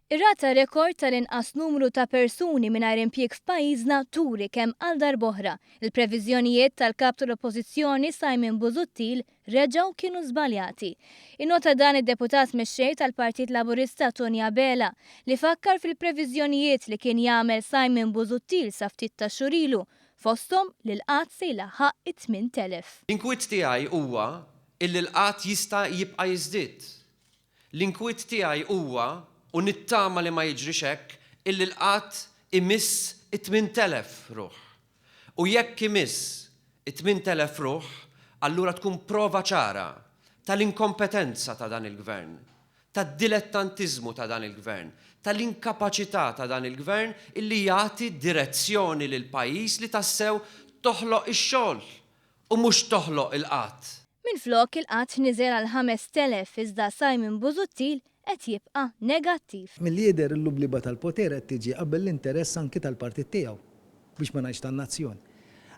Ir-rata rekord tal-inqas numru ta' persuni mingħajr impjieg f'pajjiżna turi kemm għal darb'oħra il-previżjonijiet tal-kap tal-Oppożizzjoni Simon Busuttil reġgħu kienu żbaljati. Innota dan id-deputat mexxej tal-Partit Laburista Tony Abela li fakkar fil-previżjonijiet li kien jagħmel Simon Busuttil sa ftit ta' xhur ilu fosthom li l-qatt se jlaħħaq 8,000. L-inkwiet tiegħi huwa illi l-qatt jista' jibqa' jiżdied. L-inkwiet tiegħi huwa u nittama li ma jiġrix hekk illi l-qatt imiss 8,000 ruħ. U jekk imiss 8,000 ruħ, allura tkun prova ċara tal-inkompetenza ta' dan il-gvern, tad-dilettantiżmu ta' dan il-gvern, tal-inkapaċità ta' dan il-gvern illi jagħti direzzjoni lil pajjiż li tassew toħloq ix-xogħol u mhux toħloq il-qatt. Minflok il-qatt niżel għal 5,000 iżda Simon Busuttil qed jibqa' negattiv. Mill-lider l-lubliba tal-poter qed tiġi qabel l-interess anki tal-partit tiegħu biex ma ngħidx tan-nazzjon.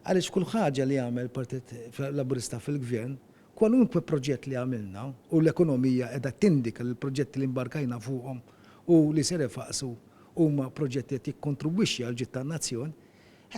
Għaliex kull ħaġa li jagħmel Partit Laburista fil-Gvern, kwalunkwe proġett li għamilna u l-ekonomija qiegħda tindika l-proġetti li mbarkajna fuqhom u li se refaqsu huma proġetti qed jikkontribwixxi għal ġid tan-nazzjon,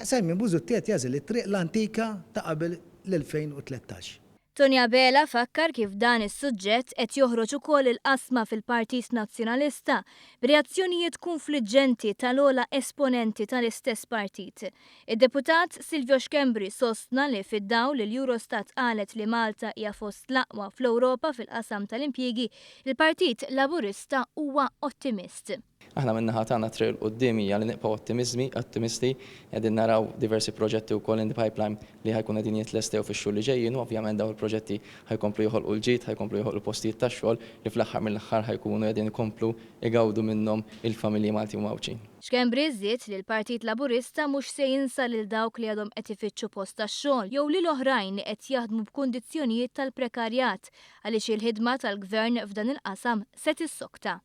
Simon Busuttil qed jażel it-triq l-antika ta' qabel l-2013. Tony Abela fakkar kif dan is-suġġett qed joħroġ ukoll il-qasma fil-Partit Nazzjonalista b'reazzjonijiet konfliġġenti tal-ogħla esponenti tal-istess partit. Id-deputat Silvio Xkembri sostna li fid-dawl il-Eurostat qalet li Malta hija fost l-aqwa fl-Ewropa fil-qasam tal-impjiegi, il-Partit Laburista huwa ottimist. Aħna min-naħa tagħna triq quddiem hija li nibqgħu ottimisti, qegħdin naraw diversi proġetti wkoll in the pipeline li ħajkun qegħdin jitlestew fix-xhur li ġejjin u ovvjament dawn il-proġetti ħajkomplu joħolqu l-ġid, ħajkomplu joħolqu postijiet tax-xogħol li fl-aħħar mill-aħħar ħajkunu qegħdin ikomplu igawdu minnhom il-familji Malti u Mawċin. Xkembri żied li l-Partit Laburista mhux se jinsa lil dawk li għadhom qed ifittxu post tax-xogħol jew lil oħrajn li qed jaħdmu b'kundizzjonijiet tal-prekarjat għaliex il-ħidma tal-Gvern f'dan il-qasam se tissokta.